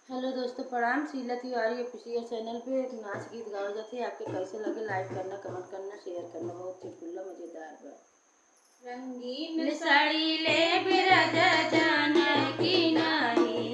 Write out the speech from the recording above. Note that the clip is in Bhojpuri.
हेलो दोस्तों, प्रणाम। शीला तिवारी ऑफिशियल चैनल पे एक नाच गीत गावल जाते हैं। आपके कैसे लगे लाइक करना, कमेंट करना, शेयर करना। बहुत चुटकुला मजेदार बा। रंगीन साड़ी ले बिराजा जान की नाही